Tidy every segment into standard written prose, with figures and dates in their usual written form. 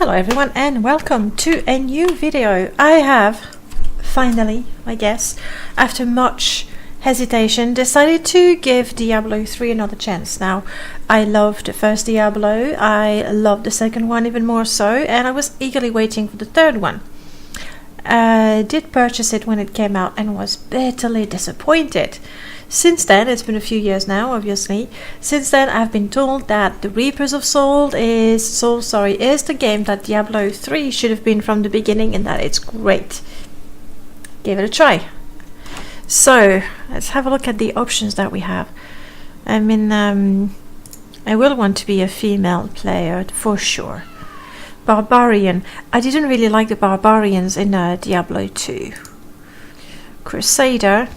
Hello everyone and welcome to a new video. I have finally, I guess, after much hesitation, decided to give Diablo 3 another chance. Now, I loved the first Diablo, I loved the second one even more so, and I was eagerly waiting for the third one. I did purchase it when it came out and was bitterly disappointed. Since then, it's been a few years now, obviously. Since then, I've been told that the Reapers of Soul is the game that Diablo 3 should have been from the beginning, and that it's great. Give it a try. So, let's have a look at the options that we have. I mean, I will want to be a female player, for sure. Barbarian. I didn't really like the barbarians in Diablo 2. Crusader.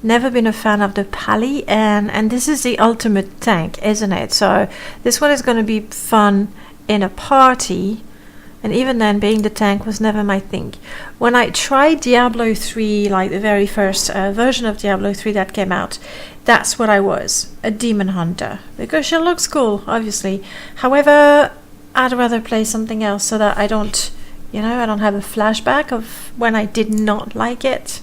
Never been a fan of the Pally, and this is the ultimate tank, isn't it? So this one is going to be fun in a party, and even then being the tank was never my thing. When I tried Diablo 3, like the very first version of Diablo 3 that came out, that's what I was, a demon hunter, because she looks cool, obviously. However, I'd rather play something else so that I don't have a flashback of when I did not like it.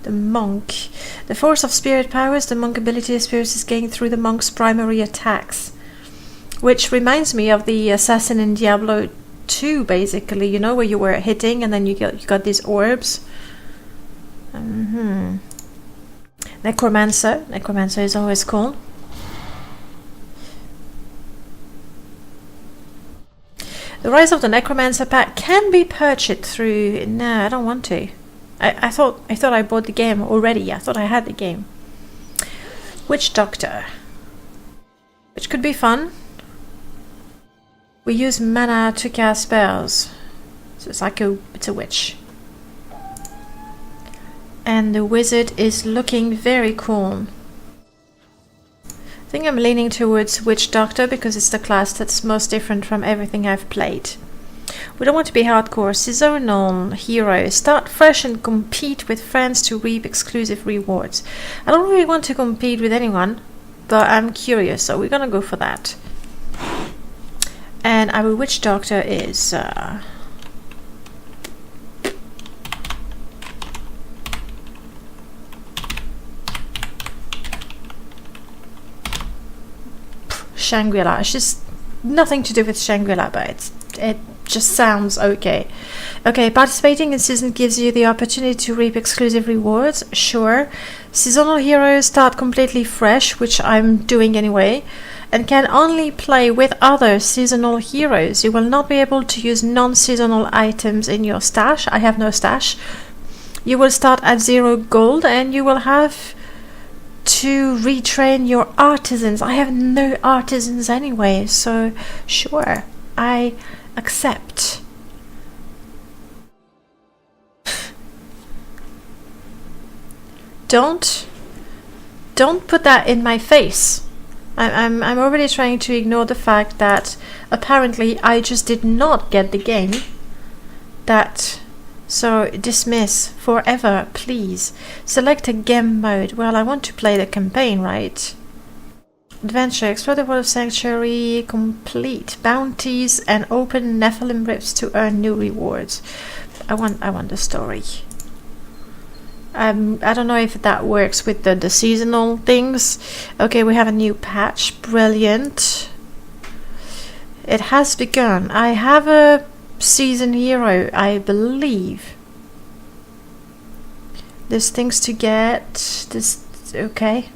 The monk. The force of spirit powers, the monk ability experience is gained through the monk's primary attacks. Which reminds me of the assassin in Diablo 2, basically, you know, where you were hitting and then you got these orbs. Necromancer. Necromancer is always cool. The Rise of the Necromancer pack can be purchased through... No, I don't want to. I thought I bought the game already. I thought I had the game. Witch Doctor, which could be fun. We use mana to cast spells, so it's like it's a witch. And the wizard is looking very cool. I think I'm leaning towards Witch Doctor because it's the class that's most different from everything I've played. We don't want to be hardcore. Seasonal hero. Start fresh and compete with friends to reap exclusive rewards. I don't really want to compete with anyone, but I'm curious, so we're gonna go for that. And our Witch Doctor is... Shangri-La. It's just nothing to do with Shangri-La, but it just sounds okay. Okay, participating in season gives you the opportunity to reap exclusive rewards. Sure. Seasonal heroes start completely fresh, which I'm doing anyway, and can only play with other seasonal heroes. You will not be able to use non-seasonal items in your stash. I have no stash. You will start at 0 gold, and you will have to retrain your artisans. I have no artisans anyway, so sure, I accept. Don't put that in my face. I'm already trying to ignore the fact that apparently I just did not get the game. So dismiss forever, please. Select a game mode. Well, I want to play the campaign, right? Adventure. Explore the world of Sanctuary. Complete bounties and open Nephilim rifts to earn new rewards. I want the story. I don't know if that works with the seasonal things. Okay, we have a new patch. Brilliant. It has begun. I have a season hero, I believe. There's things to get. This okay.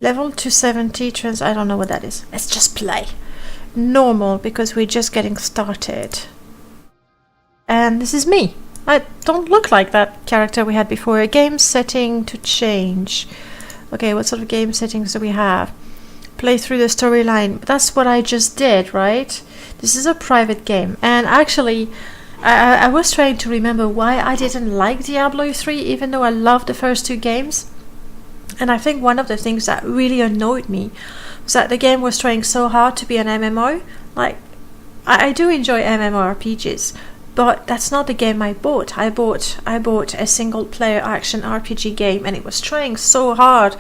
Level 270 I don't know what that is. Let's just play. Normal, because we're just getting started. And this is me. I don't look like that character we had before. A game setting to change. Okay, what sort of game settings do we have? Play through the storyline. That's what I just did, right? This is a private game. And actually, I was trying to remember why I didn't like Diablo 3, even though I loved the first two games. And I think one of the things that really annoyed me was that the game was trying so hard to be an MMO. Like, I do enjoy MMORPGs, But that's not the game I bought. I bought a single player action RPG game, and it was trying so hard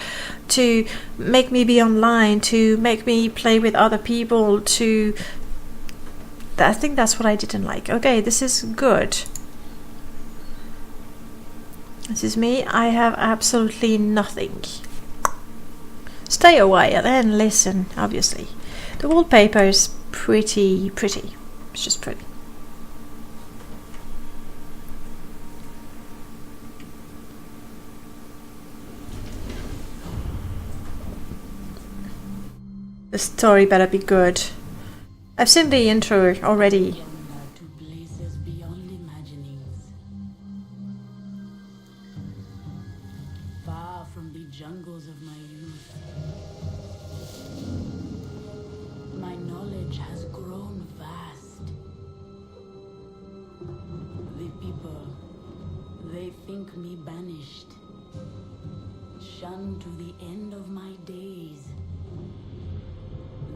to make me be online, to make me play with other people, I think that's what I didn't like. Okay, this is good. This is me. I have absolutely nothing. Stay a while and listen, obviously. The wallpaper is pretty. It's just pretty. The story better be good. I've seen the intro already. Far from the jungles of my youth, my knowledge has grown vast. The people, they think me banished, shunned to the end of my days.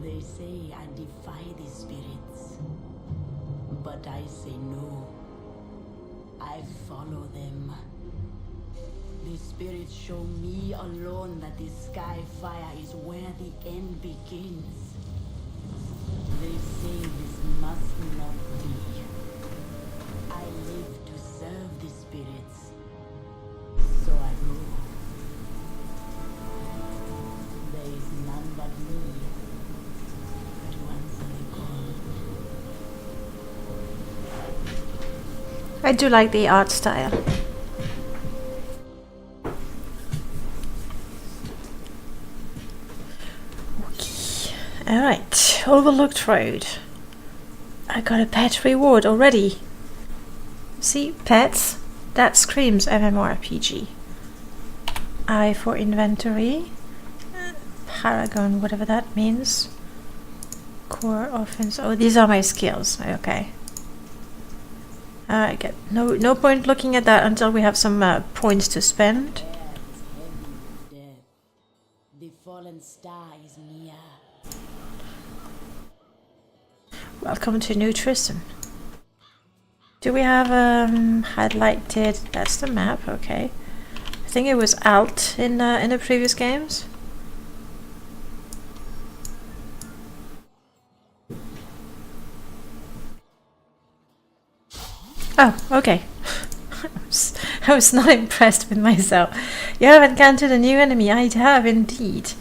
They say I defy the spirits, but I say no. I follow them. The spirits show me alone that the sky fire is where the end begins. They say this must not be. I live to serve the spirits, so I go. There is none but me. I do like the art style. Okay. Alright, overlooked road. I got a pet reward already. See, pets? That screams MMORPG. I for inventory. Paragon, whatever that means. Core offense. Oh, these are my skills. Okay. I get no point looking at that until we have some points to spend. The fallen star is near. Welcome to New TRISTRAM. Do we have highlighted? That's the map. Okay. I think it was Alt in the previous games. Oh, okay. I was not impressed with myself. You have encountered a new enemy. I have indeed.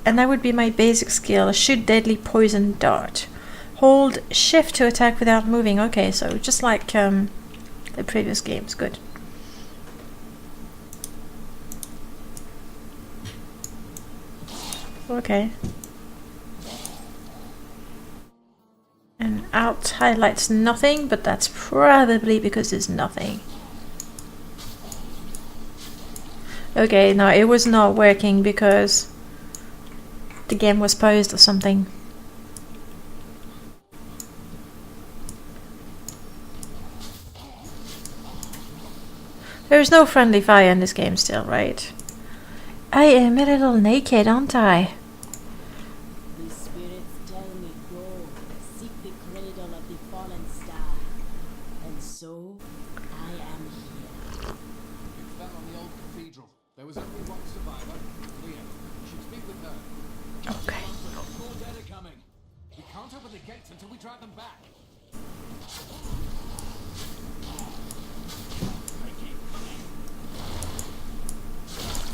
And that would be my basic skill. Shoot deadly poison dart. Hold shift to attack without moving. Okay, so just like the previous games. Good. Okay. And Alt highlights nothing, but that's probably because there's nothing. Okay, no, it was not working because the game was paused or something. There's no friendly fire in this game still, right? I am a little naked, aren't I? So, I am here. You fell on the old cathedral. There was only one survivor. Leah, you should speak with her. Okay. More dead are coming. We can't open the gates until we drive them back.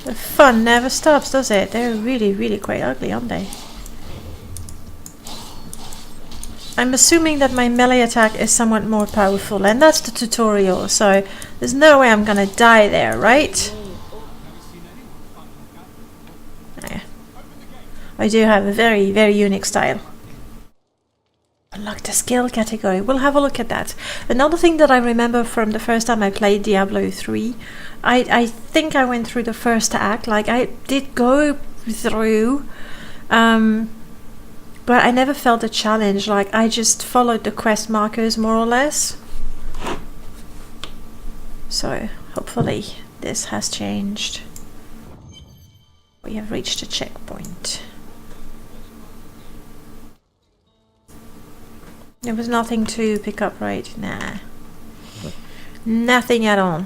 The fun never stops, does it? They're really quite ugly, aren't they? I'm assuming that my melee attack is somewhat more powerful, and that's the tutorial, so there's no way I'm gonna die there, right? Yeah. I do have a very unique style. Unlock the skill category. We'll have a look at that. Another thing that I remember from the first time I played Diablo 3, I think I went through the first act, like I did go through, but I never felt a challenge, like I just followed the quest markers more or less. So hopefully this has changed. We have reached a checkpoint. There was nothing to pick up, right? Nah. Nothing at all. I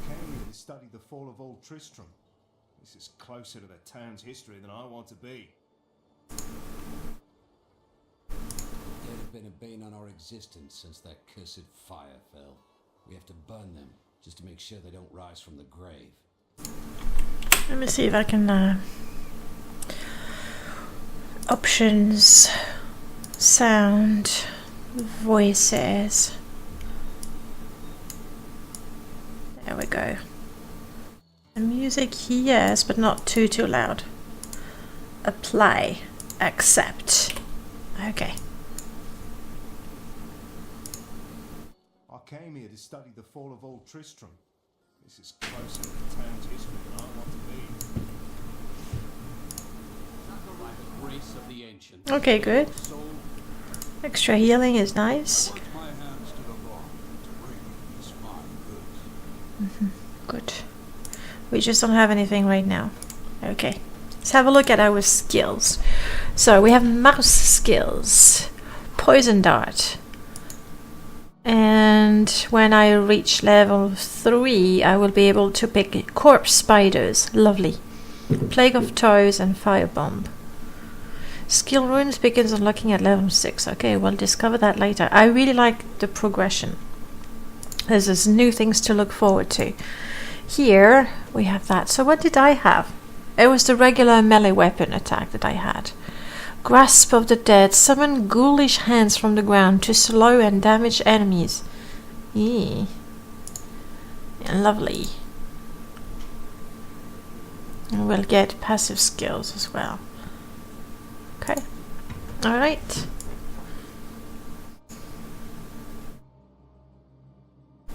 came here to study the fall of old Tristram. This is closer to the town's history than I want to be. Dead have been a bane on our existence since that cursed fire fell. We have to burn them, just to make sure they don't rise from the grave. Let me see if I can... options... sound... voices... There we go. The music, yes, but not too loud. Apply. Accept. Okay. I came here to study the fall of old Tristram. This is closer to the town's history than I want to be. Grace of the ancient. Okay, good. Extra healing is nice. My hands to the law to bring these fine goods. Good. We just don't have anything right now. Okay. Let's have a look at our skills. So we have mouse skills. Poison dart. And when I reach level 3, I will be able to pick corpse spiders. Lovely. Plague of toes and firebomb. Skill runes begins unlocking at level 6. Okay, we'll discover that later. I really like the progression. There's new things to look forward to. Here we have that. So what did I have? It was the regular melee weapon attack that I had. Grasp of the Dead. Summon ghoulish hands from the ground to slow and damage enemies. Yeah. Lovely. And we'll get passive skills as well. Okay. Alright.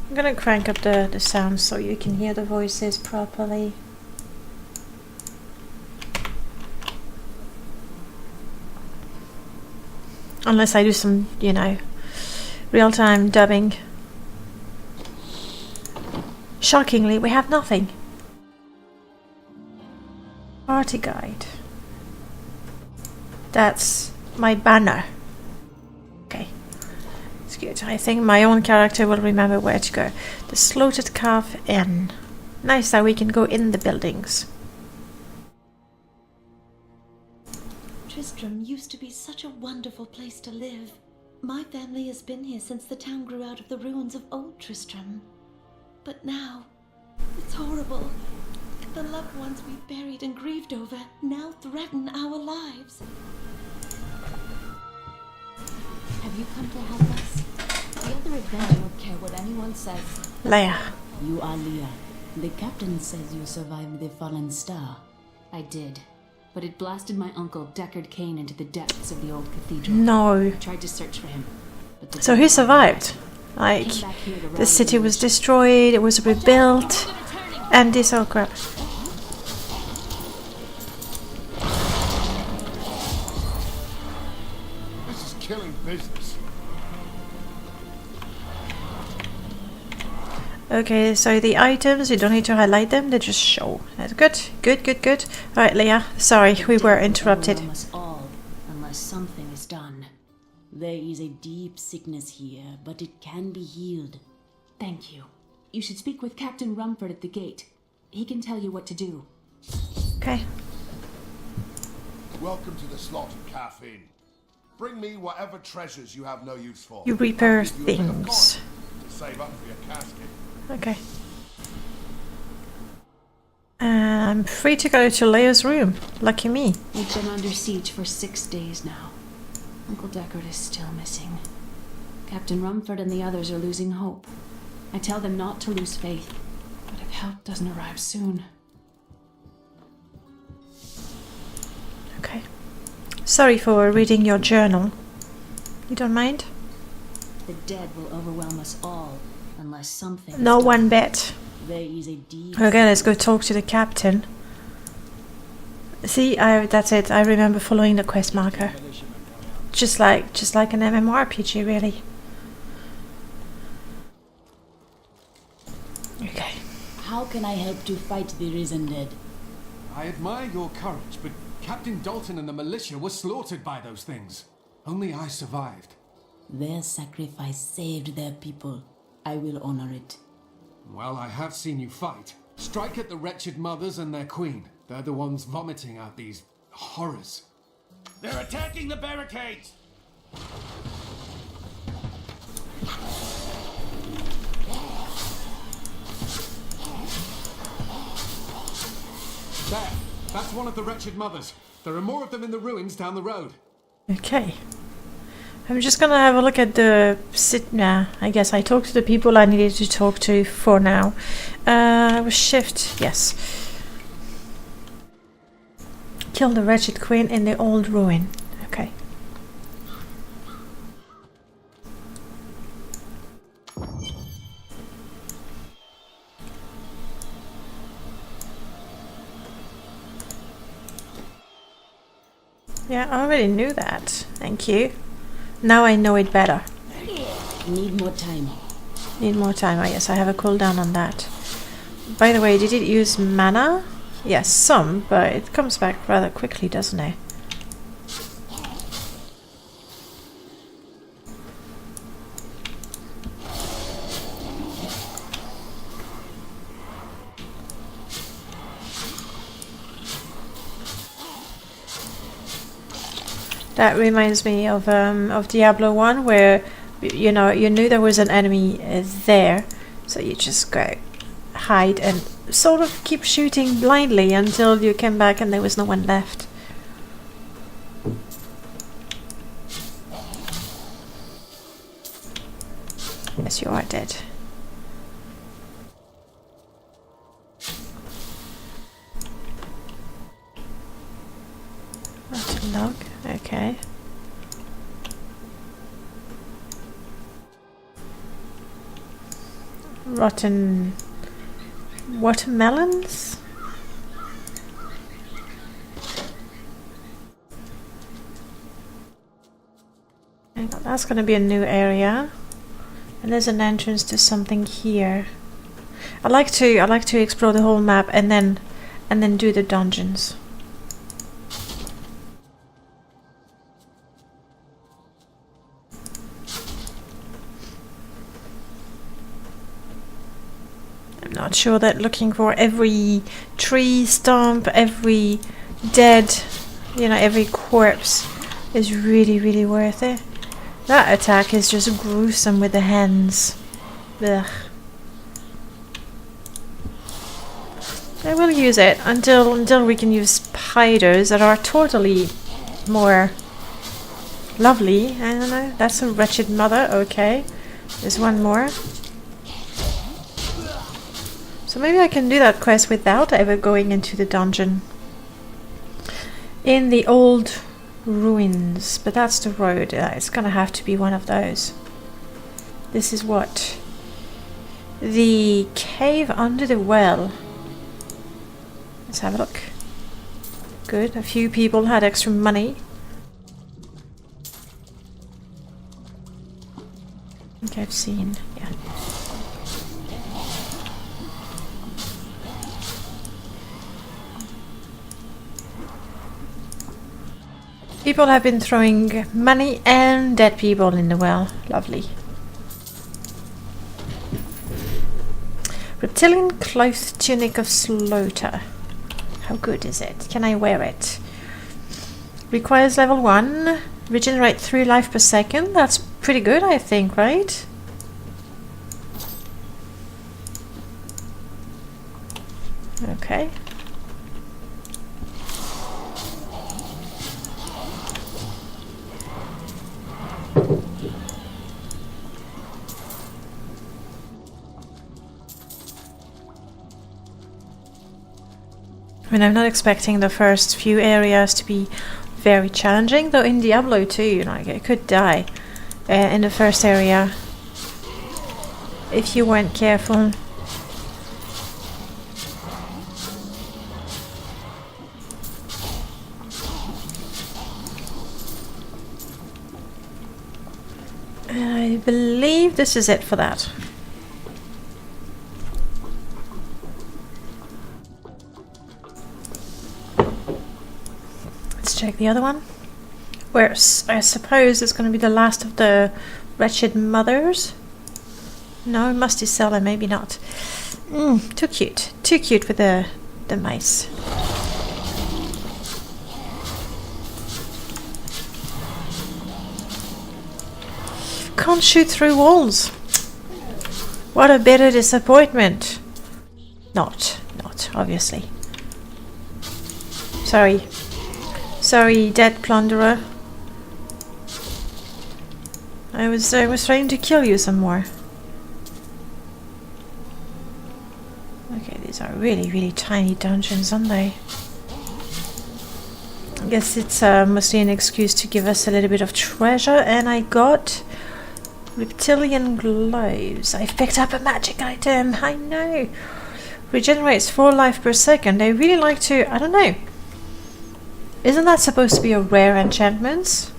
I'm gonna crank up the sound so you can hear the voices properly. Unless I do some, you know, real-time dubbing. Shockingly, we have nothing. Party guide. That's my banner. Okay. It's good. I think my own character will remember where to go. The Slaughtered Calf Inn. Nice that we can go in the buildings. Tristram used to be such a wonderful place to live. My family has been here since the town grew out of the ruins of old Tristram. But now, it's horrible. The loved ones we've buried and grieved over now threaten our lives. Have you come to help us? The other adventure won't care what anyone says. Leia. You are Leah. The captain says you survived the fallen star. I did. But it blasted my uncle, Deckard Cain, into the depths of the old cathedral. No. I tried to search for him. But So he survived. Like, the city was destroyed, it was rebuilt, and this, oh crap. This is killing business. Okay, so the items, you don't need to highlight them, they just show. That's good, good, good, good. Alright, Leah, sorry, we were interrupted. Overwhelm us all, unless something is done. There is a deep sickness here, but it can be healed. Thank you. You should speak with Captain Rumford at the gate. He can tell you what to do. Okay. Welcome to the Slaughtered Calf Inn. Bring me whatever treasures you have no use for. You repair I'll give you a bit of things. coin to save up for your casket. Okay. I'm free to go to Leia's room. Lucky me. We've been under siege for 6 days now. Uncle Deckard is still missing. Captain Rumford and the others are losing hope. I tell them not to lose faith, but if help doesn't arrive soon... Okay. Sorry for reading your journal. You don't mind? The dead will overwhelm us all, unless something No is done. one bet. There is a deep... Okay, let's go talk to the captain. See, that's it. I remember following the quest marker. Just like an MMORPG, really. Okay. How can I help to fight the risen dead? I admire your courage, but Captain Dalton and the militia were slaughtered by those things. Only I survived. Their sacrifice saved their people. I will honor it. Well, I have seen you fight. Strike at the wretched mothers and their queen. They're the ones vomiting out these horrors. They're attacking the barricades! There! That's one of the wretched mothers. There are more of them in the ruins down the road. Okay. I'm just gonna have a look at the nah, I guess I talked to the people I needed to talk to for now. Was shift, yes. Kill the wretched queen in the old ruin. Okay. Yeah, I already knew that. Thank you. Now I know it better. Need more time. Need more time. Oh yes, I have a cooldown on that. By the way, did it use mana? Yes, some, but it comes back rather quickly, doesn't it? That reminds me of Diablo 1, where you knew there was an enemy there, so you just go hide and sort of keep shooting blindly until you came back and there was no one left. Yes, you are dead. Rotten log, okay. Rotten watermelons? Hang on, that's gonna be a new area. And there's an entrance to something here. I like to explore the whole map and then do the dungeons. I'm not sure that looking for every tree stump, every dead, every corpse is really worth it. That attack is just gruesome with the hands. Ugh. I will use it until we can use spiders that are totally more lovely. I don't know. That's a wretched mother. Okay. There's one more. So maybe I can do that quest without ever going into the dungeon. In the old ruins, but that's the road. It's gonna have to be one of those. This is what? The cave under the well. Let's have a look. Good, a few people had extra money. I think I've seen, yeah. People have been throwing money and dead people in the well. Lovely. Reptilian cloth tunic of slaughter. How good is it? Can I wear it? Requires level 1. Regenerate 3 life per second. That's pretty good, I think, right? Okay. I mean, I'm not expecting the first few areas to be very challenging, though in Diablo 2, I could die in the first area if you weren't careful. I believe this is it for that. Check the other one, where I suppose it's going to be the last of the wretched mothers. No, musty cellar, maybe not. Too cute. Too cute with the mice. Can't shoot through walls. What a bitter disappointment. Not, obviously. Sorry, dead plunderer. I was trying to kill you some more. Okay, these are really, really tiny dungeons, aren't they? I guess it's mostly an excuse to give us a little bit of treasure, and I got reptilian gloves. I've picked up a magic item. I know. Regenerates 4 life per second. They really like to. I don't know. Isn't that supposed to be a rare enchantment?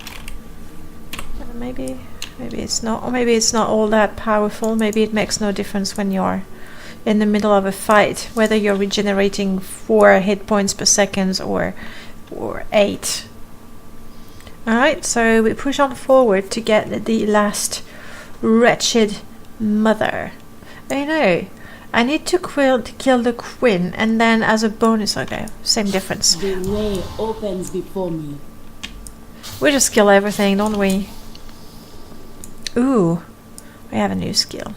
Maybe it's not. Or maybe it's not all that powerful. Maybe it makes no difference when you're in the middle of a fight, whether you're regenerating 4 hit points per second or 8. Alright, so we push on forward to get the last wretched mother. I know. I need to kill the queen, and then as a bonus, okay, same difference. The way opens before me. We just kill everything, don't we? Ooh, we have a new skill.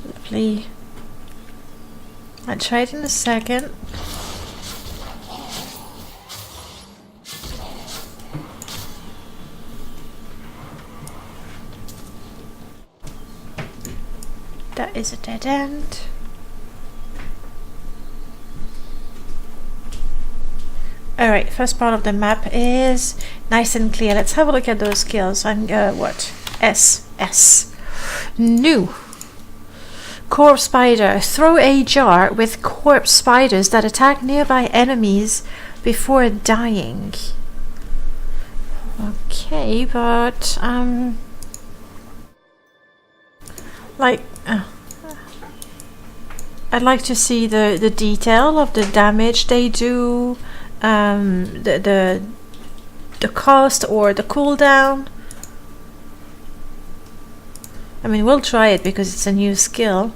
Lovely. I'll try it in a second. That is a dead end. Alright, first part of the map is nice and clear. Let's have a look at those skills. I'm what? S. New. Corpse spider. Throw a jar with corpse spiders that attack nearby enemies before dying. Okay, but I'd like to see the detail of the damage they do, the cost or the cooldown. I mean, we'll try it because it's a new skill.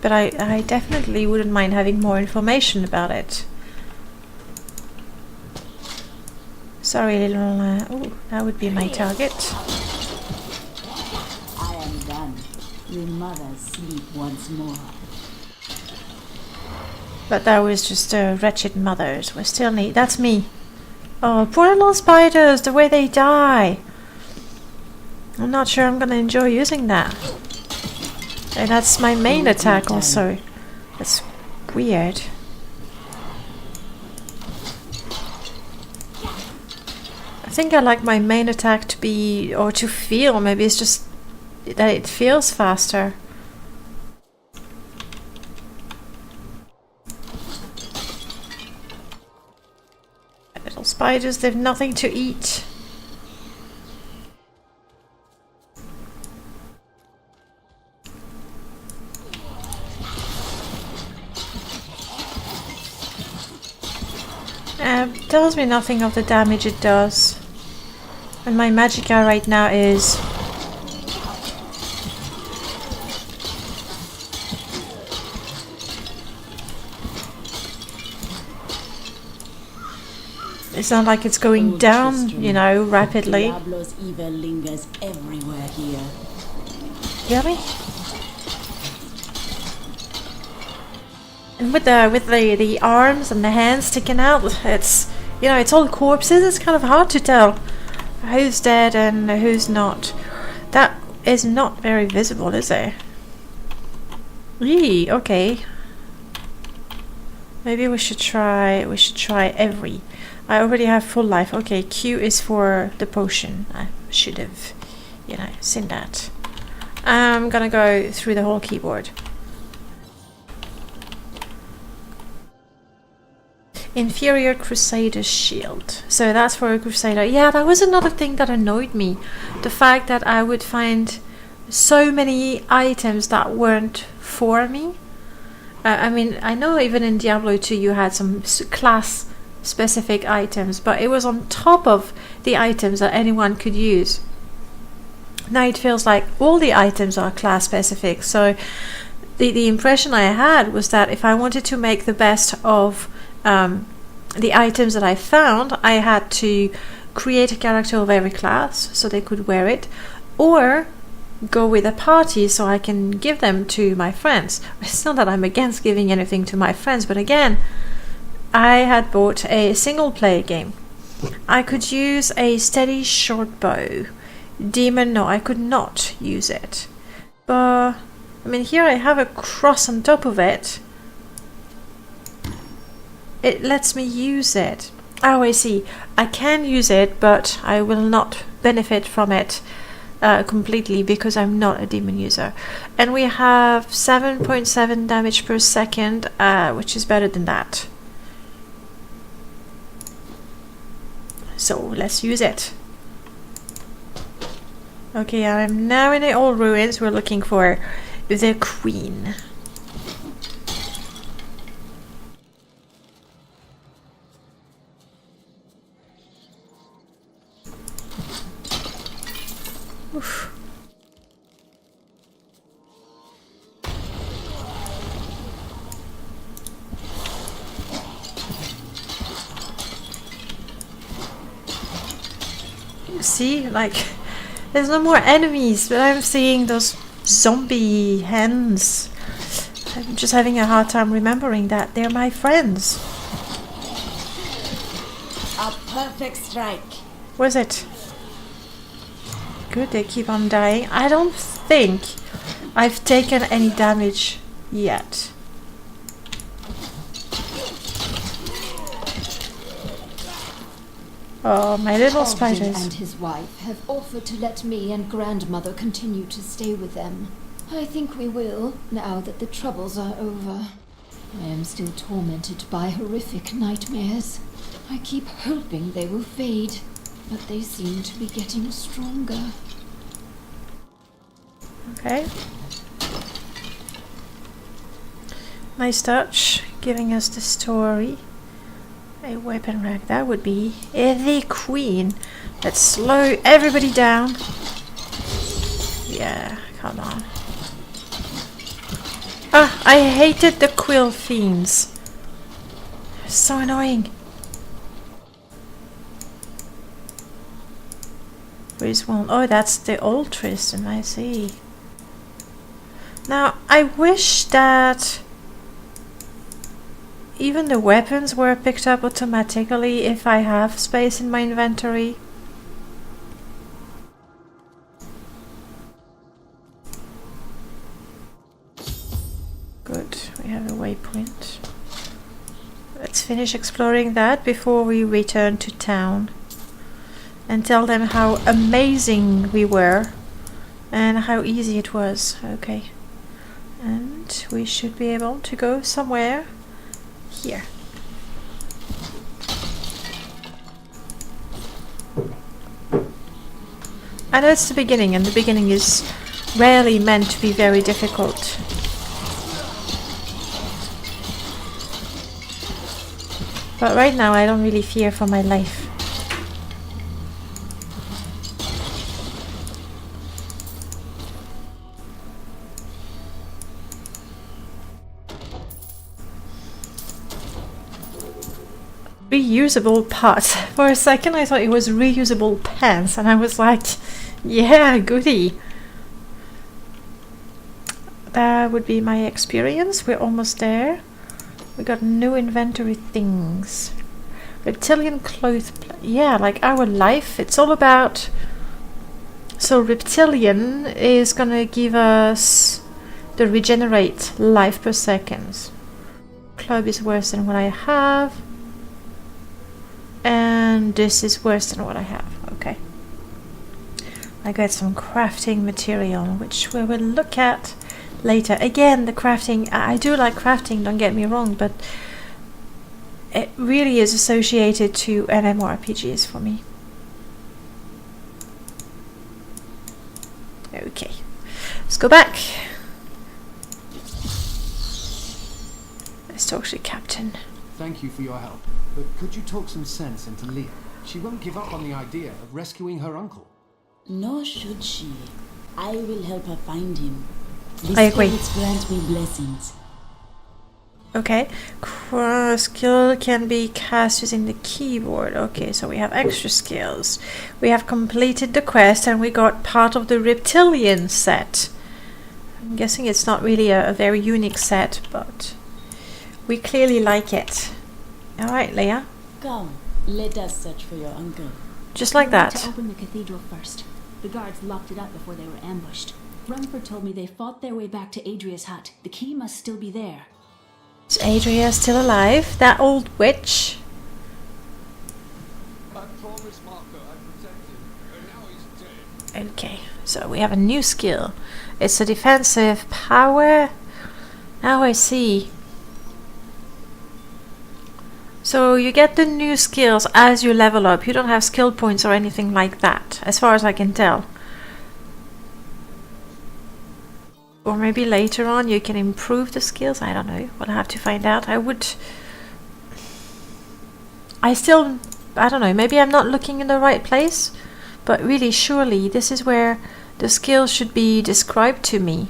But I definitely wouldn't mind having more information about it. Sorry, little... oh, that would be my target. I am done. Your mother sleep once more. But that was just wretched mothers. We still need... That's me. Oh, poor little spiders, the way they die. I'm not sure I'm gonna enjoy using that. And that's my main attack also. That's weird. I think I like my main attack to be, or to feel, maybe it's just that it feels faster. Little spiders, they've nothing to eat. Tells me nothing of the damage it does. And my magicka right now is... It's not like it's going down, you know, rapidly. Diablo's evil lingers everywhere here. Really? And with the arms and the hands sticking out, it's, you know, it's all corpses. It's kind of hard to tell who's dead and who's not. That is not very visible, is it? Eee, okay. Maybe we should try every. I already have full life. Okay, Q is for the potion. I should have, you know, seen that. I'm gonna go through the whole keyboard. Inferior Crusader Shield. So that's for a Crusader. Yeah, that was another thing that annoyed me. The fact that I would find so many items that weren't for me. I mean, I know even in Diablo 2 you had some class specific items, but it was on top of the items that anyone could use. Now it feels like all the items are class specific, so the impression I had was that if I wanted to make the best of the items that I found, I had to create a character of every class so they could wear it, or go with a party so I can give them to my friends. It's not that I'm against giving anything to my friends, but again, I had bought a single player game. I could use a steady short bow. Demon, no, I could not use it. But I mean, here I have a cross on top of it. It lets me use it. Oh, I see. I can use it, but I will not benefit from it completely because I'm not a demon user. And we have 7.7 damage per second, which is better than that. So let's use it. Okay, I'm now in the old ruins. We're looking for the queen. Oof. You see, like, there's no more enemies, but I'm seeing those zombie hens. I'm just having a hard time remembering that they're my friends. A perfect strike. Was it? Good, they keep on dying. I don't think I've taken any damage yet. Oh, my little Ogden spiders. and his wife have offered to let me and grandmother continue to stay with them. I think we will, now that the troubles are over. I am still tormented by horrific nightmares. I keep hoping they will fade, but they seem to be getting stronger. Okay. Nice touch, giving us the story. A weapon rack, that would be the queen. Let's slow everybody down. Yeah, come on. Ah, I hated the quill fiends. So annoying. Where's one? Oh, that's the old Tristan, I see. Now, I wish that even the weapons were picked up automatically if I have space in my inventory. Good, we have a waypoint. Let's finish exploring that before we return to town and tell them how amazing we were and how easy it was. Okay, and we should be able to go somewhere here. I know it's the beginning, and the beginning is rarely meant to be very difficult. But right now I don't really fear for my life. Reusable parts. For a second I thought it was reusable pants, and I was like, yeah, goody. That would be my experience. We're almost there. We got new inventory things. Reptilian clothes. Yeah, like our life. It's all about... So reptilian is gonna give us the regenerate life per second. Club is worse than what I have. And this is worse than what I have. Okay. I got some crafting material, which we will look at later. Again, the crafting, I do like crafting, don't get me wrong, but it really is associated to MMORPGs for me. Okay, let's go back. talk to Captain. Thank you for your help. But could you talk some sense into Leah? She won't give up on the idea of rescuing her uncle. Nor should she. I will help her find him. The I agree. spirits grant me blessings. Okay. Skill can be cast using the keyboard. Okay, so we have extra skills. We have completed the quest and we got part of the reptilian set. I'm guessing it's not really a very unique set, but we clearly like it. Alright, Leah. Come, let us search for your uncle. Just like We need that. to open the cathedral first. The guards locked it up before they were ambushed. Rumford told me they fought their way back to ADRIA'S hut. The key must still be there. Is Adria still alive? That old witch? I promised Marco I'd protect him, and now he's dead. Okay, so we have a new skill. It's a defensive power. Now I see. So you get the new skills as you level up. You don't have skill points or anything like that, as far as I can tell. Or maybe later on you can improve the skills. I don't know. We'll have to find out. I don't know. Maybe I'm not looking in the right place. But really, surely, this is where the skills should be described to me.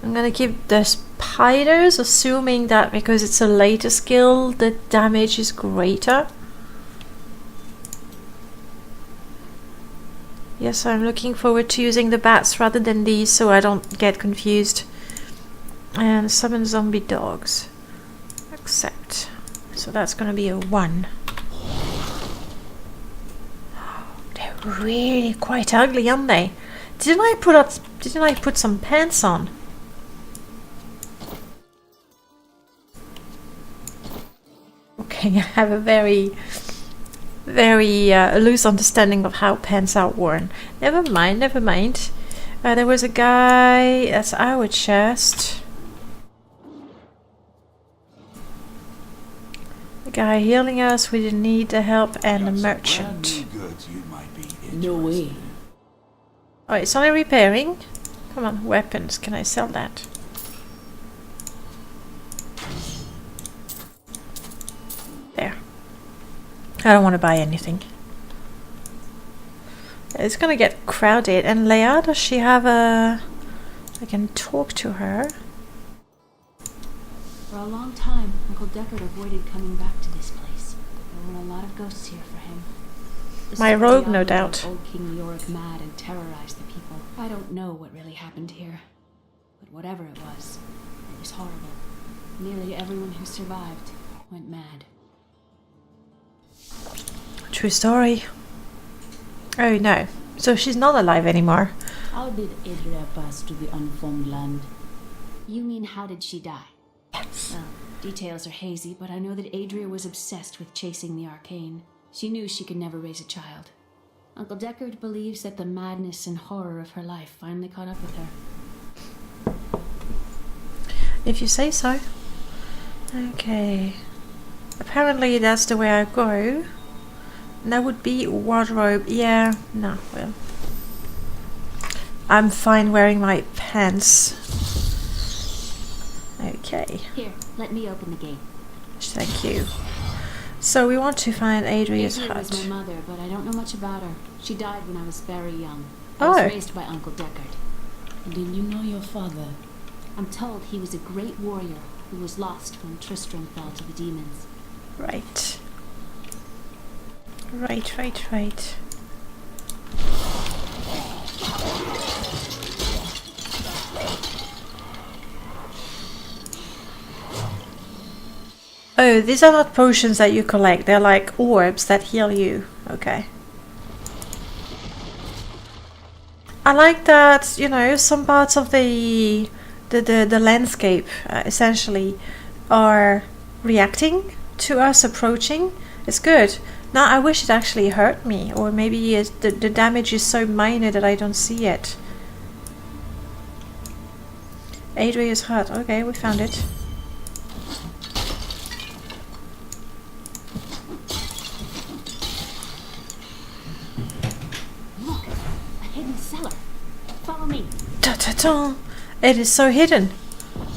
I'm gonna keep the spiders, assuming that because it's a later skill, the damage is greater. Yes, I'm looking forward to using the bats rather than these so I don't get confused. And summon zombie dogs. Accept. So that's gonna be a 1. They're really quite ugly, aren't they? Didn't I put some pants on? Okay, I have a very loose understanding of how pants are worn. Never mind. There was a guy. That's our chest. The guy healing us. We didn't need the help, and the merchant. No way. Oh, it's only repairing. Come on, weapons. Can I sell that? There. I don't want to buy anything. It's gonna get crowded. And Leia, does she have a... I can talk to her. For a long time, Uncle Deckard avoided coming back to this place. There were a lot of ghosts here for him. The My story rogue, no drove doubt. Old King Yorick mad and terrorized the people. I don't know what really happened here, but whatever it was horrible. Nearly everyone who survived went mad. True story. Oh no. So she's not alive anymore. How did Adria pass to the unformed land? You mean how did she die? Yes. Well, details are hazy, but I know that Adria was obsessed with chasing the arcane. She knew she could never raise a child. Uncle Deckard believes that the madness and horror of her life finally caught up with her. If you say so. Okay. Apparently that's the way I go. And that would be wardrobe. Yeah, no, well. I'm fine wearing my pants. Okay. Here, let me open the gate. Thank you. So we want to find Adria's Adria hut. was my mother, but I don't know much about her. She died when I was very young. I Oh. was raised by Uncle Deckard. Did you know your father? I'm told he was a great warrior who was lost when Tristram fell to the demons. Right. Right. Oh, these are not potions that you collect. They're like orbs that heal you. Okay. I like that, you know, some parts of the landscape essentially are reacting to us approaching. It's good. Now I wish it actually hurt me, or maybe the damage is so minor that I don't see it. Adria's hut. Okay, we found it. Look, a hidden cellar. Follow me. Ta-ta-ta. It is so hidden.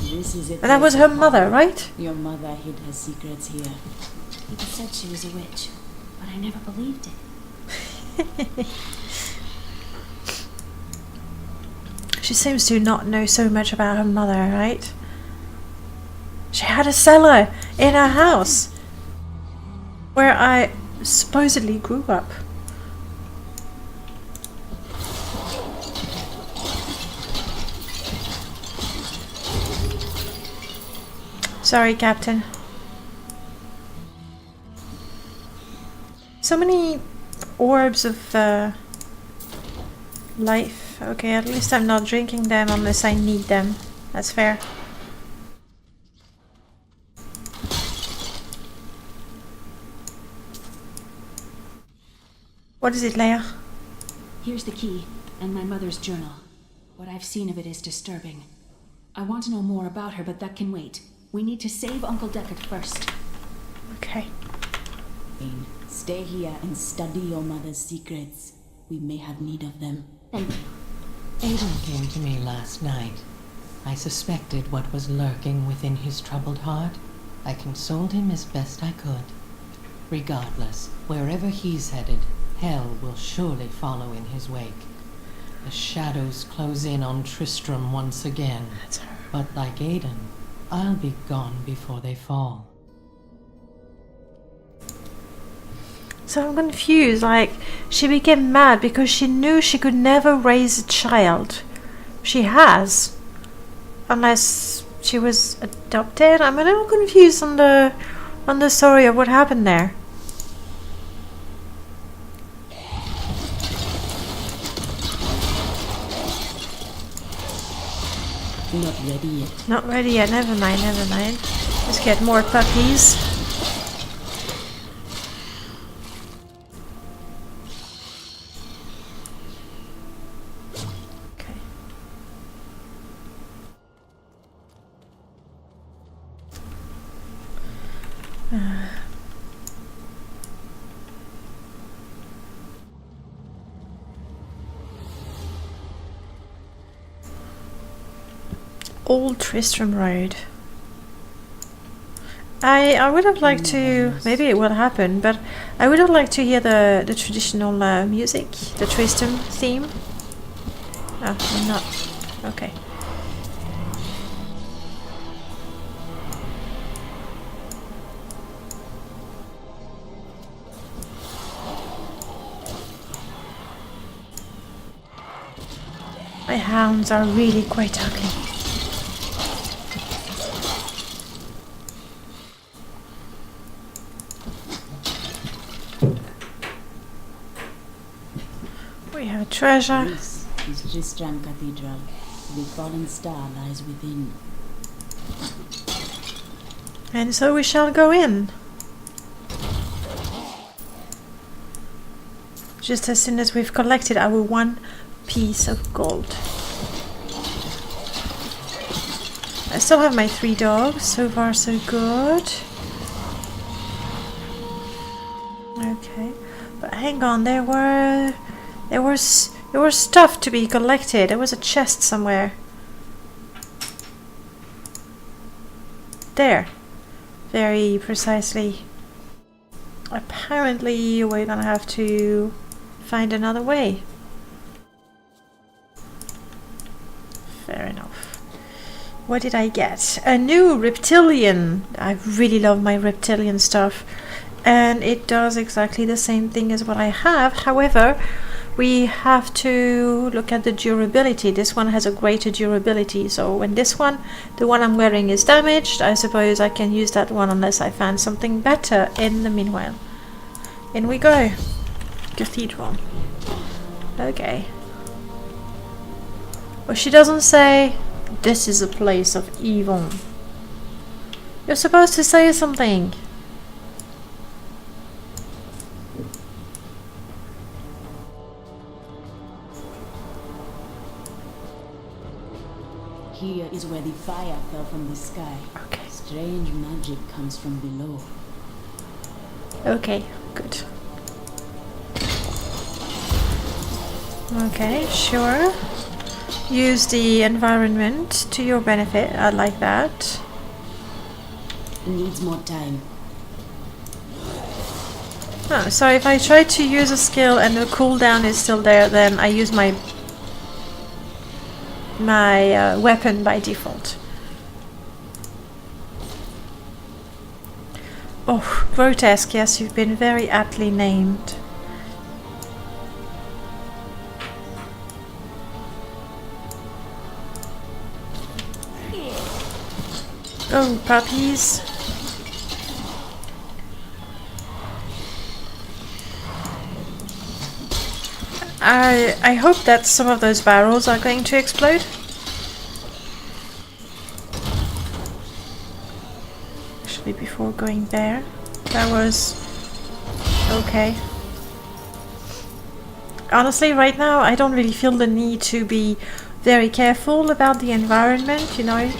This This is it. And that was her mother, right? Your mother hid her secrets here. People said she was a witch, but I never believed it. She seems to not know so much about her mother, right? She had a cellar in her house where I supposedly grew up. Sorry, Captain. So many orbs of life. Okay, at least I'm not drinking them unless I need them. That's fair. What is it, Leia? Here's the key, and my mother's journal. What I've seen of it is disturbing. I want to know more about her, but that can wait. We need to save Uncle Deckard first. Okay. Stay here and study your mother's secrets. We may have need of them. Thank you. Aiden came to me last night. I suspected what was lurking within his troubled heart. I consoled him as best I could. Regardless, wherever he's headed, hell will surely follow in his wake. The shadows close in on Tristram once again. That's her. But like Aiden, I'll be gone before they fall. So I'm confused, like, she became mad because she knew she could never raise a child. She has. Unless she was adopted. I'm a little confused on the story of what happened there. Not ready yet. Not ready yet, never mind, never mind. Let's get more puppies. Old Tristram Road. I would have liked to, maybe it will happen, but I would have liked to hear the traditional music, the Tristram theme. Oh, I'm not. Okay. My hounds are really quite ugly. We have a treasure. This is TRISTRAM Cathedral. The fallen star lies within. And so we shall go in. Just as soon as we've collected our one piece of gold. I still have my 3 dogs. So far so good. Okay. But hang on, there was stuff to be collected. There was a chest somewhere. There. Very precisely. Apparently we're gonna have to find another way. Fair enough. What did I get? A new reptilian. I really love my reptilian stuff. And it does exactly the same thing as what I have. However, we have to look at the durability. This one has a greater durability. So when this one, the one I'm wearing, is damaged, I suppose I can use that one unless I find something better in the meanwhile. In we go. Cathedral. Okay. Well, she doesn't say, this is a place of evil. You're supposed to say something. Here is where the fire fell from the sky. Okay. Strange magic comes from below. Okay, good. Okay, sure. use the environment to your benefit. I like that. Needs more time. Oh, so if I try to use a skill and the cooldown is still there, then I use my weapon by default. Oh, grotesque, yes, you've been very aptly named. Oh, puppies. I hope that some of those barrels are going to explode. Actually, before going there, that was okay. Honestly, right now, I don't really feel the need to be very careful about the environment, you know,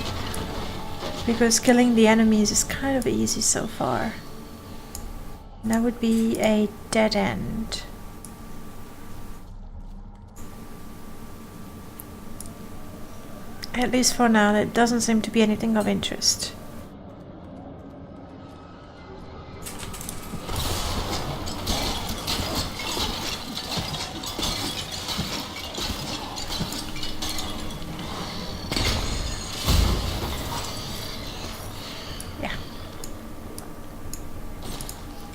because killing the enemies is kind of easy so far. And that would be a dead end. At least for now, there doesn't seem to be anything of interest. Yeah.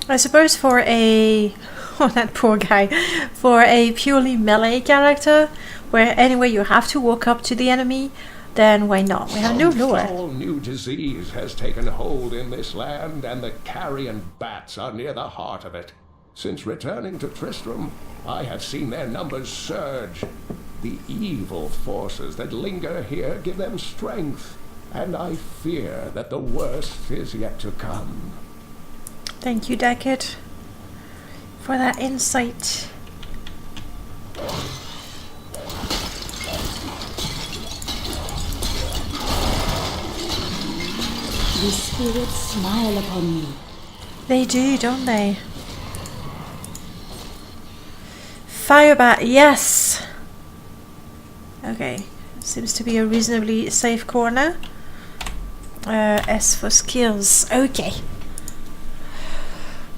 I suppose for a... oh, that poor guy. For a purely melee character, where anyway you have to walk up to the enemy, then why not? We have new lore. All new disease has taken hold in this land, and the carrion bats are near the heart of it. Since returning to Tristram, I have seen their numbers surge. The evil forces that linger here give them strength, and I fear that the worst is yet to come. Thank you, Deckard, for that insight. The spirits smile upon me. They do, don't they? Firebat, yes! Okay, seems to be a reasonably safe corner. S for skills, okay.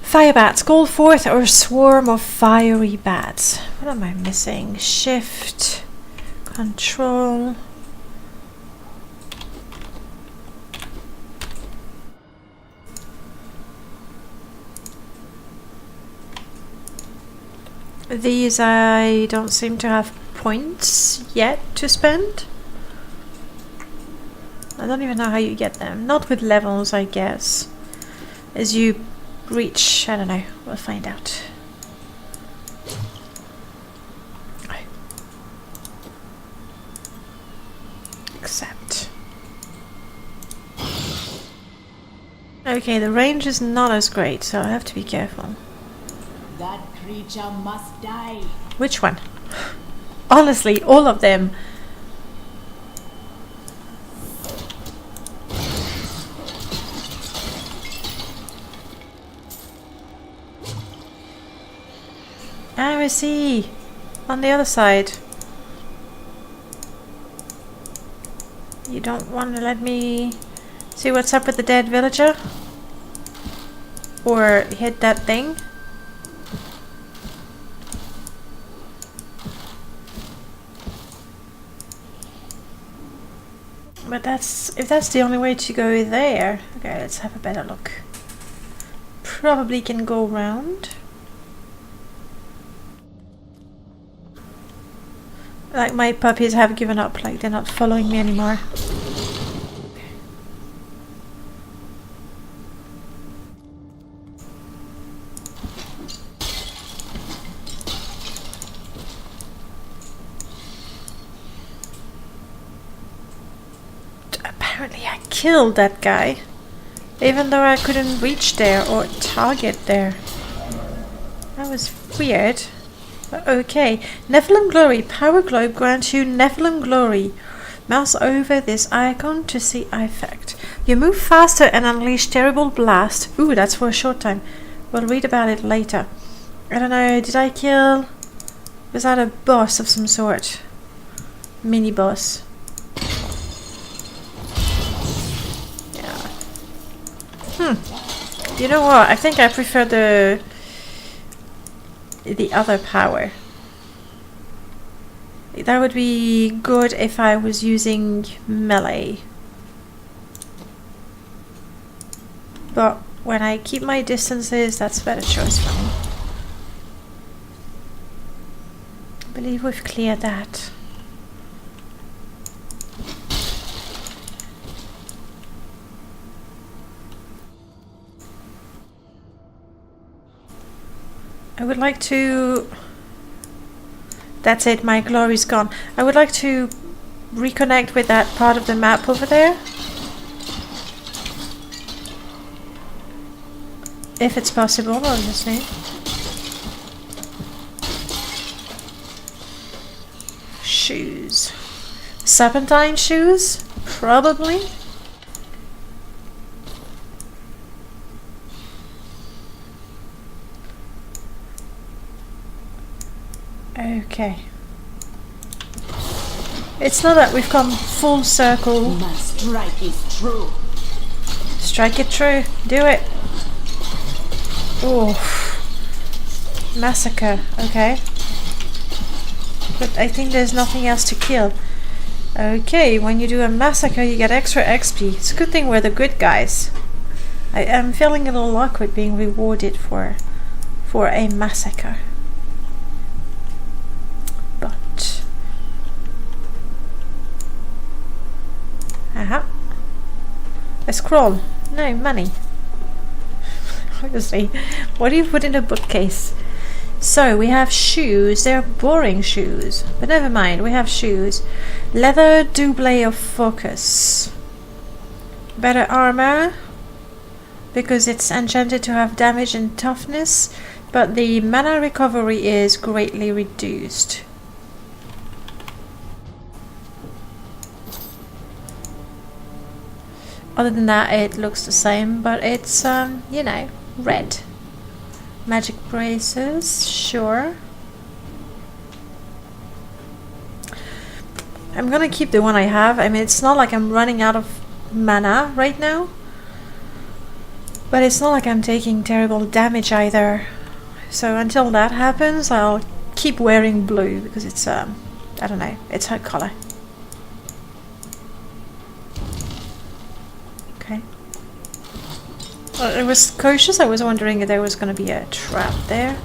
Firebats, call forth a swarm of fiery bats. What am I missing? Shift, control. These I don't seem to have points yet to spend. I don't even know how you get them. Not with levels, I guess. As you reach, I don't know, we'll find out. Accept. Okay, the range is not as great, so I have to be careful. That creature must die. Which one? Honestly, all of them. Ah, I see. On the other side. You don't want to let me see what's up with the dead villager? Or hit that thing? But if that's the only way to go there. Okay, let's have a better look. Probably can go round. Like, my puppies have given up, like they're not following me anymore. Apparently I killed that guy, even though I couldn't reach there or target there. That was weird. But okay. Nephilim Glory. Power Globe grants you Nephilim Glory. Mouse over this icon to see effect. You move faster and unleash terrible blast. Ooh, that's for a short time. We'll read about it later. I don't know, did I kill... Was that a boss of some sort? mini boss. Yeah. You know what? I think I prefer the other power. That would be good if I was using melee. But when I keep my distances, that's a better choice for me. I believe we've cleared that. I would like to... That's it, my glory's gone. I would like to reconnect with that part of the map over there. If it's possible, obviously. Shoes. Serpentine shoes? Probably. Okay. It's not that we've come full circle. My strike is true. Strike it true. Do it. Oh. Massacre. Okay. But I think there's nothing else to kill. Okay, when you do a massacre you get extra XP. It's a good thing we're the good guys. I am feeling a little awkward being rewarded for a massacre. But... Aha. A scroll. No, money. Obviously. What do you put in a bookcase? So, we have shoes. They're boring shoes. But never mind, we have shoes. Leather double of focus. Better armor. Because it's enchanted to have damage and toughness. But the mana recovery is greatly reduced. Other than that, it looks the same. But it's, you know, red. Magic braces, sure. I'm gonna keep the one I have. I mean, it's not like I'm running out of mana right now. But it's not like I'm taking terrible damage either. So until that happens, I'll keep wearing blue because it's, I don't know, it's her color. Okay. I was cautious. I was wondering if there was going to be a trap there.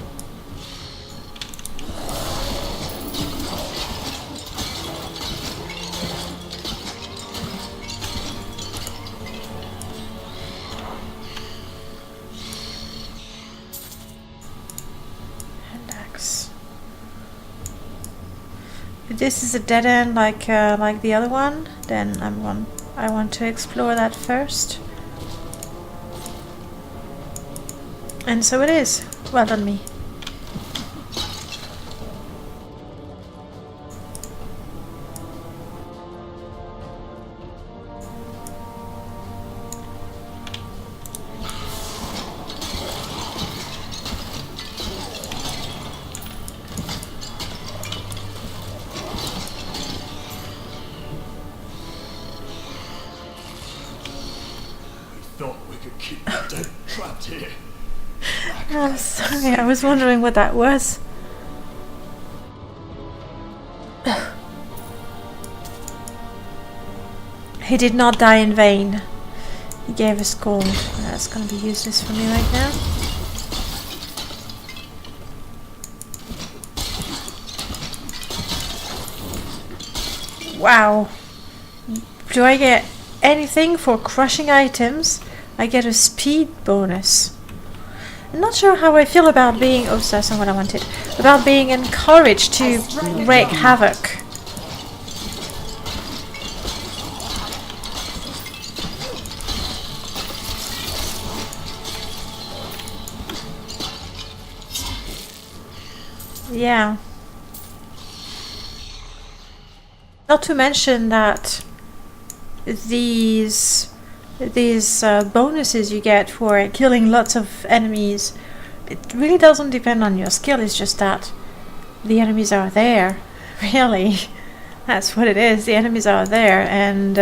Hand axe. If this is a dead end like the other one, then I want to explore that first. And so it is. Well done, me. Thought we could keep that dead trapped here. I'm sorry, I was wondering what that was. He did not die in vain. He gave us gold. That's going to be useless for me right now. Wow. Do I get anything for crushing items? I get a speed bonus. I'm not sure how I feel about being... Oh, that's not what I wanted. About being encouraged to wreak havoc. Yeah. Not to mention that these bonuses you get for killing lots of enemies, it really doesn't depend on your skill. It's just that the enemies are there, really. That's what it is. The enemies are there, and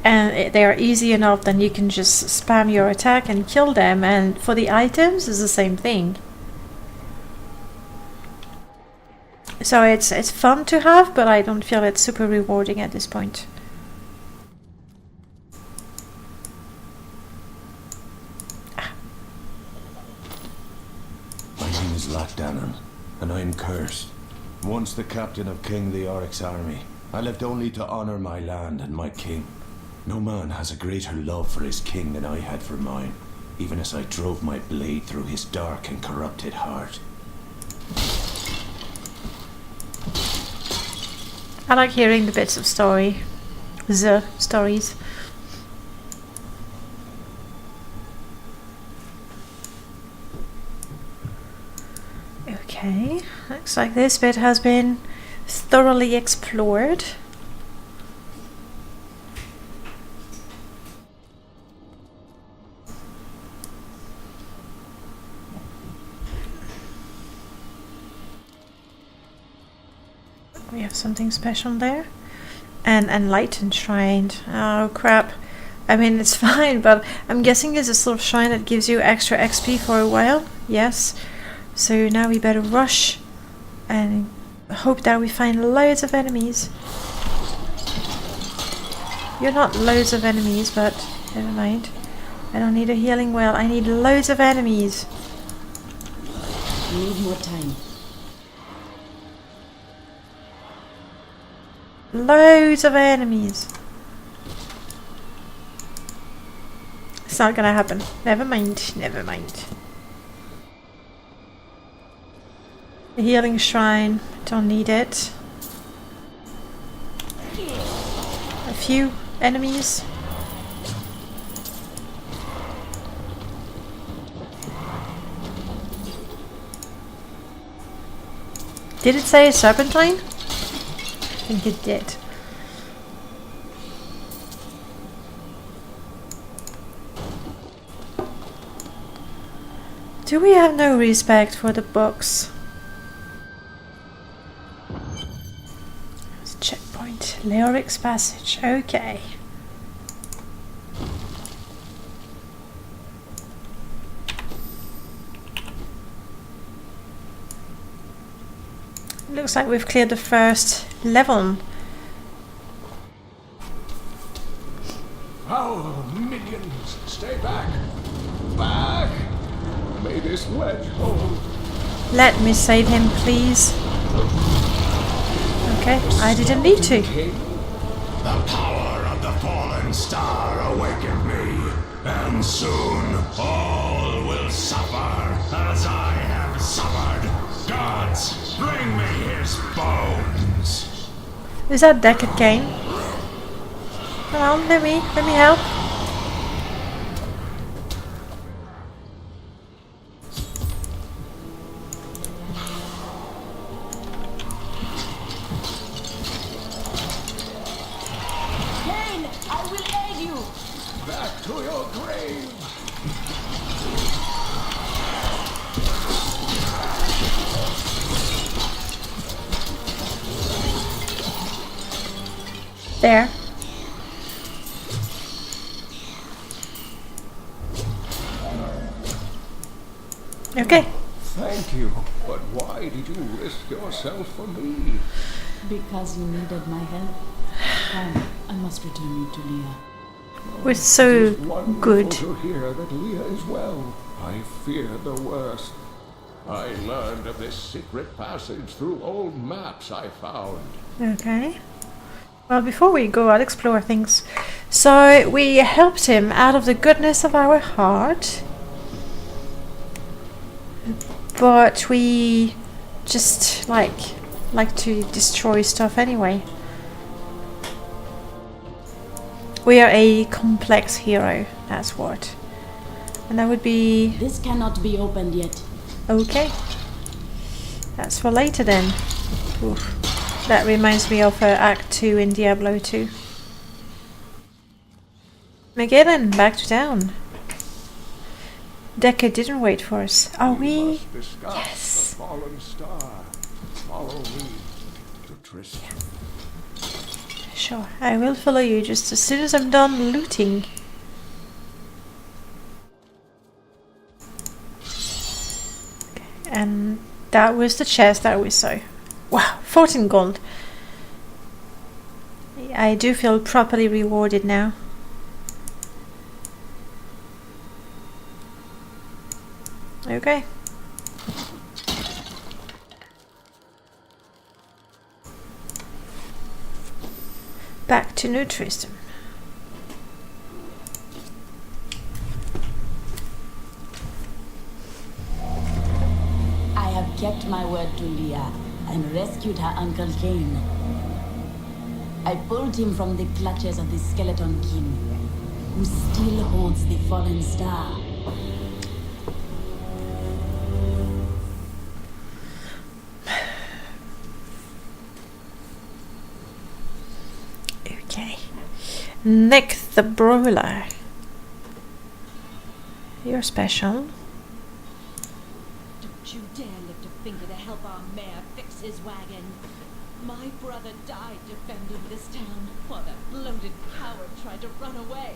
they are easy enough. Then you can just spam your attack and kill them. And for the items, it's the same thing. So it's fun to have, but I don't feel it's super rewarding at this point. My name is Lachdanon, and I am cursed. Once the captain of King Leoric's army, I lived only to honor my land and my king. No man has a greater love for his king than I had for mine, even as I drove my blade through his dark and corrupted heart. I like hearing the bits of stories. Okay, looks like this bit has been thoroughly explored. We have something special there. And enlightened shrine. Oh crap. I mean, it's fine, but I'm guessing it's a sort of shrine that gives you extra XP for a while. Yes. So now we better rush and hope that we find loads of enemies. You're not loads of enemies, but never mind. I don't need a healing well. I need loads of enemies. Need more time. Loads of enemies. It's not gonna happen. Never mind. Never mind. The healing shrine. Don't need it. A few enemies. Did it say serpentine? I think it did. Do we have no respect for the books? There's a checkpoint. Leoric's Passage. Okay. Looks like we've cleared the first level. Oh, minions, stay back! Back! May this wedge hold. Let me save him, please. Okay, I didn't need to. The power of the fallen star awakened me, and soon all will suffer as I have suffered. Gods, bring me his bones. Is that Deckard Cain? Come on, let me help. Cain, I will aid you. Back to your grave! There. Okay. Thank you, but why did you risk yourself for me? Because you needed my help. Come, I must return you to Leah. We're so good. To hear that Leah is well. I feared the worst. I learned of this secret passage through old maps I found. Okay. Well, before we go, I'll explore things. So, we helped him out of the goodness of our heart. But we just like to destroy stuff anyway. We are a complex hero, that's what. And that would be... This cannot be opened yet. Okay. That's for later then. Oof. That reminds me of Act II in Diablo II. Again, back to town. Deckard didn't wait for us. Are we? Yes. The fallen star. Follow me to Tristram. Sure, I will follow you just as soon as I'm done looting. And that was the chest that we saw. Wow, 14 gold. I do feel properly rewarded now. Okay. Back to New Tristram. I have kept my word to Leah and rescued her Uncle Cain. I pulled him from the clutches of the Skeleton King, who still haunts the fallen star. Okay. Nick the Brawler. You're special. Don't you dare lift a finger to help our mayor fix his wagon. My brother died defending this town while that bloated coward tried to run away.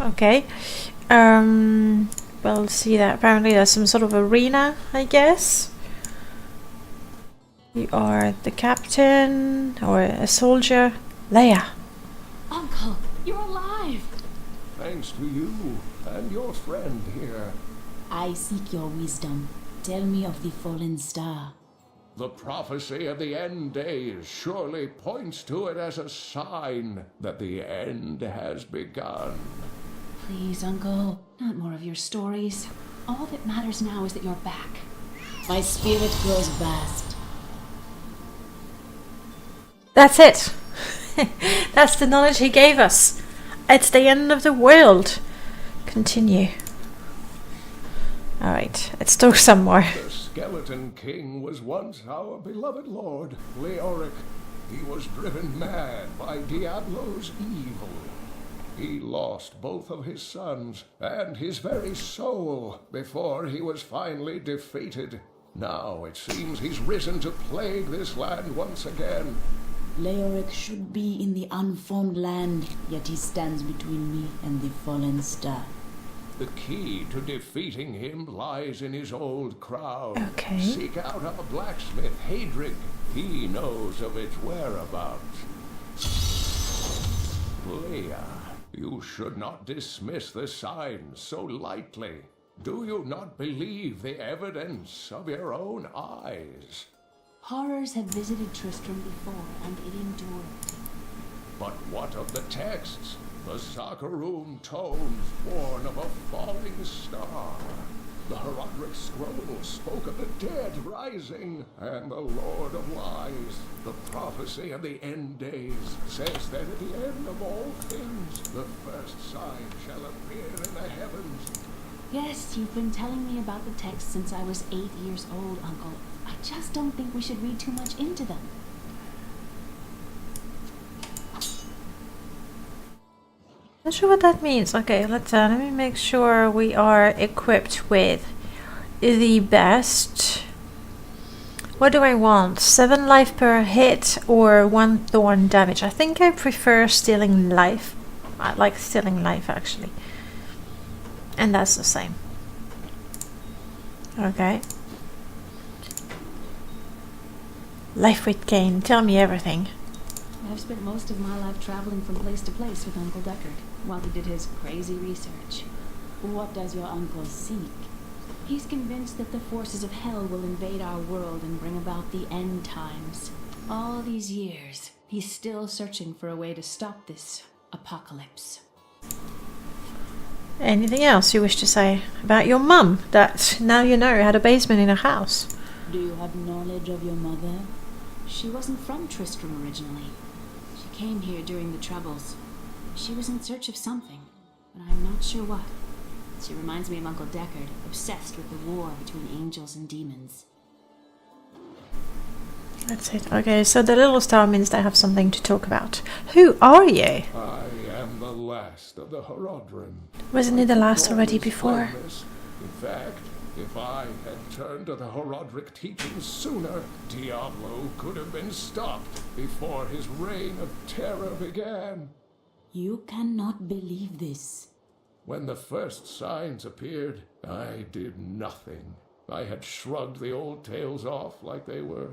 Okay. We'll see that. Apparently there's some sort of arena, I guess. You are the captain or a soldier. Leia. Uncle, you're alive! Thanks to you and your friend here. I seek your wisdom. Tell me of the fallen star. The prophecy of the end days surely points to it as a sign that the end has begun. Please, Uncle, not more of your stories. All that matters now is that you're back. My spirit grows vast. That's it. That's the knowledge he gave us. It's the end of the world. Continue. Alright, let's talk some more. The Skeleton King was once our beloved lord, Leoric. He was driven mad by Diablo's evil. He lost both of his sons and his very soul before he was finally defeated. Now it seems he's risen to plague this land once again. Leoric should be in the unformed land, yet he stands between me and the fallen star. The key to defeating him lies in his old crowd. Okay. Seek out our blacksmith, Hadrig. He knows of its whereabouts. Leia, you should not dismiss the signs so lightly. Do you not believe the evidence of your own eyes? Horrors have visited Tristram before, and it endured. But what of the texts? The Sakaroon tomes warn of a falling star. The Herodric scroll spoke of the dead rising, and the Lord of Lies, the prophecy of the end days, says that at the end of all things, the first sign shall appear in the heavens. Yes, you've been telling me about the text since I was 8 years old, Uncle. I just don't think we should read too much into them. Not sure what that means. Okay, let me make sure we are equipped with the best. What do I want? 7 life per hit or 1 thorn damage? I think I prefer stealing life. I like stealing life actually. And that's the same. Okay. Life with gain. Tell me everything. I've spent most of my life traveling from place to place with Uncle Deckard while he did his crazy research. What does your uncle seek? He's convinced that the forces of hell will invade our world and bring about the end times. All these years, he's still searching for a way to stop this apocalypse. Anything else you wish to say about your mum, that now you know had a basement in her house? Do you have knowledge of your mother? She wasn't from Tristram originally. She came here during the Troubles. She was in search of something, but I'm not sure what. She reminds me of Uncle Deckard, obsessed with the war between angels and demons. That's it. Okay, so the little star means they have something to talk about. Who are you? I am the last of the Herodrim. Wasn't he the last already before? In fact, If I had turned to the Horodric teachings sooner, Diablo could have been stopped before his reign of terror began. You cannot believe this. When the first signs appeared, I did nothing. I had shrugged the old tales off like they were